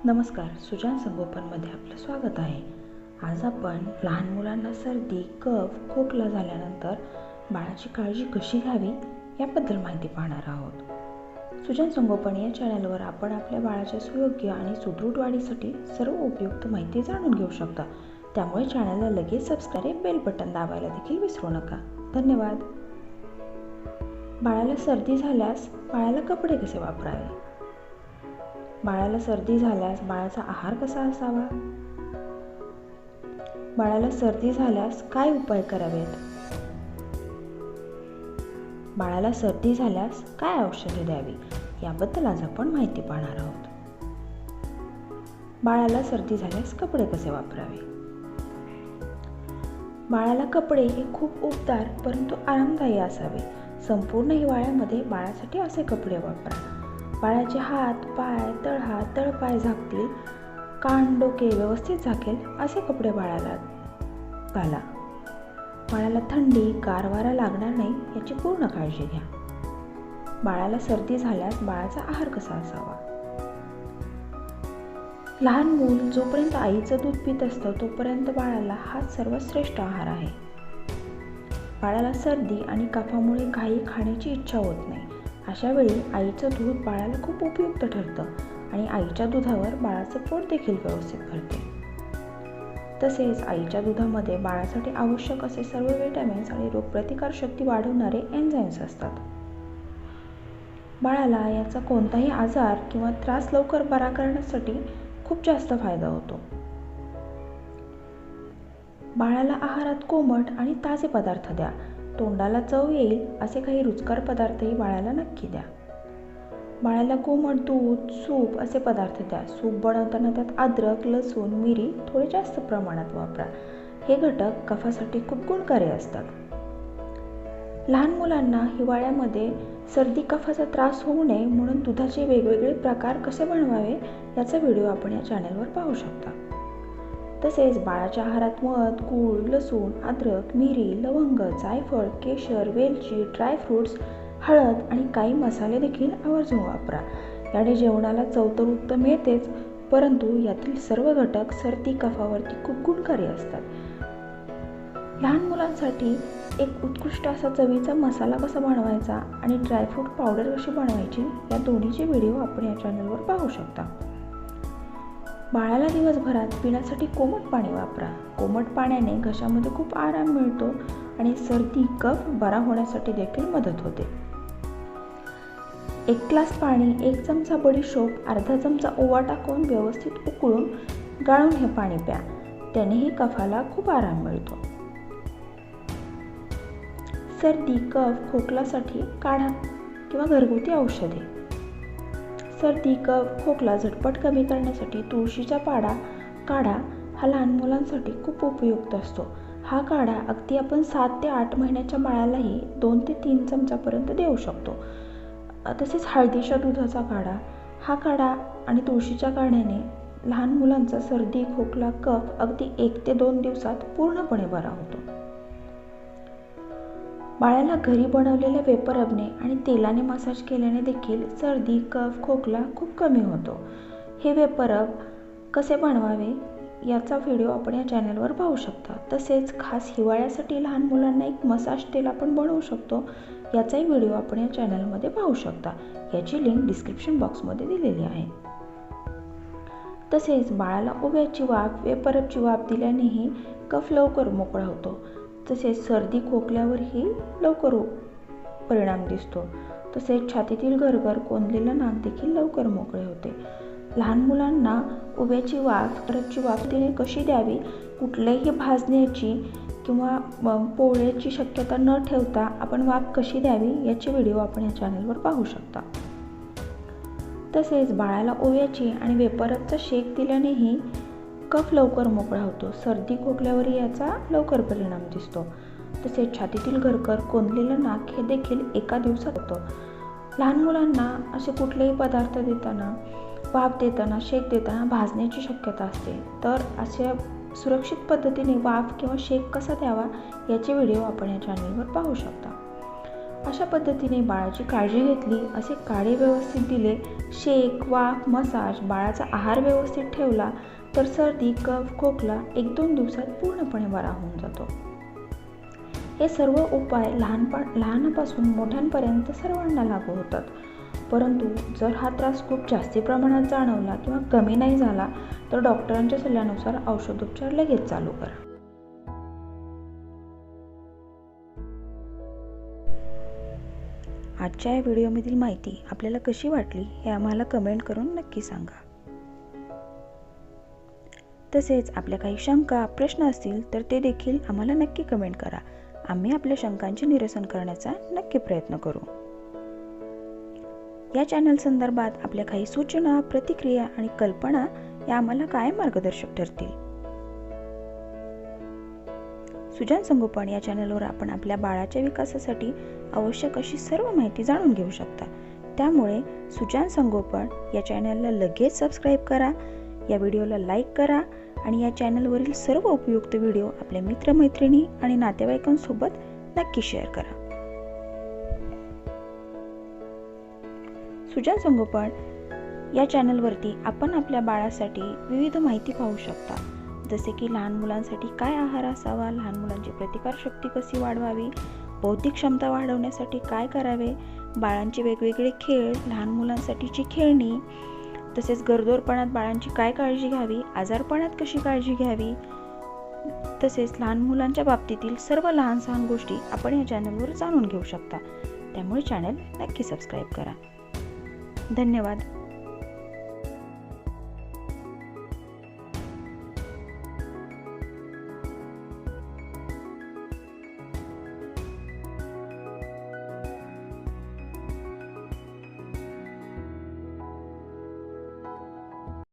नमस्कार, सुजान संगोपनमध्ये आपलं स्वागत आहे. आज आपण लहान मुलांना सर्दी, कफ, खोकला झाल्यानंतर बाळाची काळजी कशी घ्यावी याबद्दल माहिती पाहणार आहोत. सुजान संगोपन या चॅनलवर आपण आपल्या बाळाच्या सुयोग्य आणि सुदृढ वाढीसाठी सर्व उपयुक्त माहिती जाणून घेऊ शकता. त्यामुळे चॅनलला लगेच सबस्क्राईब, बेल बटन दाबायला देखील विसरू नका. धन्यवाद. बाळाला सर्दी झाल्यास बाळाला कपडे कसे वापरावे? बाळाला सर्दी झाल्यास बाळाचा आहार कसा असावा? बाळाला सर्दी झाल्यास काय उपाय करावेत? बाळाला सर्दी झाल्यास काय औषधे द्यावी याबद्दल आज आपण माहिती पाहणार आहोत. बाळाला सर्दी झाल्यास कपडे कसे वापरावे? बाळाला कपडे हे खूप उबदार परंतु आरामदायी असावे. संपूर्ण हिवाळ्यामध्ये बाळासाठी असे कपडे वापरा. बाळाचे हात, पाय, तळहात, तळपाय झाकतील, कान, डोके व्यवस्थित झाकेल असे कपडे बाळाला घाला. बाळाला थंडी, गार वारा लागणार नाही याची पूर्ण काळजी घ्या. बाळाला सर्दी झाल्यास बाळाचा आहार कसा असावा? लहान मूल जोपर्यंत आईचं दूध पित असतं तोपर्यंत बाळाला हा सर्वात श्रेष्ठ आहार आहे. बाळाला सर्दी आणि कफामुळे काही खाण्याची इच्छा होत नाही. अशा वेळी आईचं दूध बाळाला खूप उपयुक्त ठरतं आणि आईच्या दुधावर बाळाचं पोट देखील व्यवस्थित भरते. तसेच आईच्या दुधामध्ये बाळासाठी आवश्यक असे सर्व व्हिटॅमिन्स आणि रोगप्रतिकार शक्ती वाढवणारे एन्झाईम्स असतात. बाळाला याचा कोणताही आजार किंवा त्रास लवकर बरा करण्यासाठी खूप जास्त फायदा होतो. बाळाला आहारात कोमट आणि ताजे पदार्थ द्या. तोंडाला चव येईल असे काही रुचकर पदार्थही बाळाला नक्की द्या. बाळाला कोमट दूध, सूप असे पदार्थ द्या. सूप बनवताना त्यात अद्रक, लसूण, मिरी थोडे जास्त प्रमाणात वापरा. हे घटक कफासाठी खूप गुणकारी असतात. लहान मुलांना हिवाळ्यामध्ये सर्दी कफाचा त्रास होऊ नये म्हणून दुधाचे वेगवेगळे प्रकार कसे बनवावे याचा व्हिडिओ आपण या चॅनलवर पाहू शकता. तसेच बाळाच्या आहारात मध, गूळ, लसूण, अद्रक, मिरी, लवंग, जायफळ, केशर, वेलची, ड्रायफ्रूट्स, हळद आणि काही मसाले देखील आवर्जून वापरा. याने जेवणाला चव तर उत्तम येतेच, परंतु यातील सर्व घटक सर्दी कफावरती खूप गुणकारी असतात. लहान मुलांसाठी एक उत्कृष्ट असा चवीचा मसाला कसा बनवायचा आणि ड्रायफ्रूट पावडर कशी बनवायची या दोन्हीचे व्हिडिओ आपण या चॅनलवर पाहू शकता. बाळाला दिवसभरात पिण्यासाठी कोमट पाणी वापरा. कोमट पाण्याने घशामध्ये खूप आराम मिळतो आणि सर्दी, कफ बरा होण्यासाठी देखील मदत होते. 1 ग्लास पाणी, 1 चमचा बडीशोप, अर्धा चमचा ओवा टाकून व्यवस्थित उकळून गाळून हे पाणी प्या. त्यानेही कफाला खूप आराम मिळतो. सर्दी, कफ, खोकल्यासाठी काढा किंवा घरगुती औषधे. सर्दी, कफ, खोकला झटपट कमी करण्यासाठी तुळशीचा काढा हा लहान मुलांसाठी खूप उपयुक्त असतो. हा काढा अगदी आपण 7 ते 8 महिन्याच्या बाळालाही 2 ते 3 चमचापर्यंत देऊ शकतो. तसेच हळदीच्या दुधाचा काढा, हा काढा आणि तुळशीच्या काढ्याने लहान मुलांचा सर्दी, खोकला, कफ अगदी 1 ते 2 दिवसात पूर्णपणे बरा होतो. बाळाला घरी बनवलेल्या वेपरबने आणि तेलाने मसाज केल्याने देखील सर्दी, कफ, खोकला खूप कमी होतो. हे वेपरब कसे बनवावे याचा व्हिडिओ आपण या चॅनलवर पाहू शकता. तसेच खास हिवाळ्यासाठी लहान मुलांना एक मसाज तेल आपण बनवू शकतो याचाही व्हिडिओ आपण या चॅनलमध्ये पाहू शकता. याची लिंक डिस्क्रिप्शन बॉक्समध्ये दिलेली आहे. तसेच बाळाला ओव्याची वाफ, वेपरबची वाफ दिल्यानेही कफ लवकर मोकळा होतो. तसेच सर्दी, खोकल्यावरही लवकर परिणाम दिसतो. तसेच छातीतील गरगर, कोंदलेलं नाक देखील लवकर मोकळे होते. लहान मुलांना ओव्याची वाफ, वेपरबची वाफ देणे कशी द्यावी, कुठल्याही भाजण्याची किंवा पोळ्याची शक्यता न ठेवता आपण वाफ कशी द्यावी याचे व्हिडिओ आपण या चॅनलवर पाहू शकता. तसेच बाळाला ओव्याची आणि वेपरबचा शेक दिल्यानेही कफ लवकर मोकळा होतो. सर्दी, खोकल्यावर याचा लवकर परिणाम दिसतो. तसेच छातीतील गरगर, कोंदलेलं नाक हे देखील एका दिवसात होतं. लहान मुलांना असे कुठलेही पदार्थ देताना, वाफ देताना, शेक देताना भाजण्याची शक्यता असते. तर अशा सुरक्षित पद्धतीने वाफ किंवा शेक कसा द्यावा याचे व्हिडिओ आपण या चॅनलवर पाहू शकता. अशा पद्धतीने बाळाची काळजी घेतली, असे काढे व्यवस्थित दिले, शेक, वाफ, मसाज, बाळाचा आहार व्यवस्थित ठेवला तर सर्दी, कफ, खोकला 1-2 दिवसात पूर्णपणे बरा होऊन जातो. हे सर्व उपाय लहानापासून मोठ्यांपर्यंत सर्वांना लागू होतात. परंतु जर हा त्रास खूप जास्ती प्रमाणात जाणवला किंवा कमी नाही झाला तर डॉक्टरांच्या सल्ल्यानुसार औषधोपचार लगेच चालू करा. आजच्या या व्हिडिओमधील माहिती आपल्याला कशी वाटली हे आम्हाला कमेंट करून नक्की सांगा. तसेच आपल्या काही शंका, प्रश्न असतील तर ते देखील आम्हाला नक्की कमेंट करा. आम्ही आपल्या शंकांचे निरसन करण्याचा नक्की प्रयत्न करू. या चॅनल संदर्भात आपल्या काही सूचना, प्रतिक्रिया आणि कल्पना या आम्हाला कायम मार्गदर्शक ठरतील. सुजान संगोपन या चॅनलवर आपण आपल्या बाळाच्या विकासासाठी आवश्यक अशी सर्व माहिती जाणून घेऊ शकता. त्यामुळे सुजान संगोपन या चॅनलला लगेच सबस्क्राईब करा, या व्हिडिओला लाईक करा आणि या चॅनलवरील सर्व उपयुक्त व्हिडिओ आपल्या मित्रमैत्रिणी आणि नातेवाईकांसोबत नक्की शेअर करा. सुजान संगोपन या चॅनलवरती आपण आपल्या बाळासाठी विविध माहिती पाहू शकता, जसे की लहान मुलांसाठी काय आहार असावा, लहान मुलांची प्रतिकारशक्ती कशी वाढवावी, बौद्धिक क्षमता वाढवण्यासाठी काय करावे, बाळांचे वेगवेगळे खेळ, लहान मुलांसाठीची खेळणी, तसेच गरोदरपणात बाळांची काय काळजी घ्यावी, आजारपणात कशी काळजी घ्यावी, तसेच लहान मुलांच्या बाबतीतील सर्व लहान सहान गोष्टी आपण या चॅनलवर जाणून घेऊ शकता. त्यामुळे चॅनल नक्की सबस्क्राईब करा. धन्यवाद.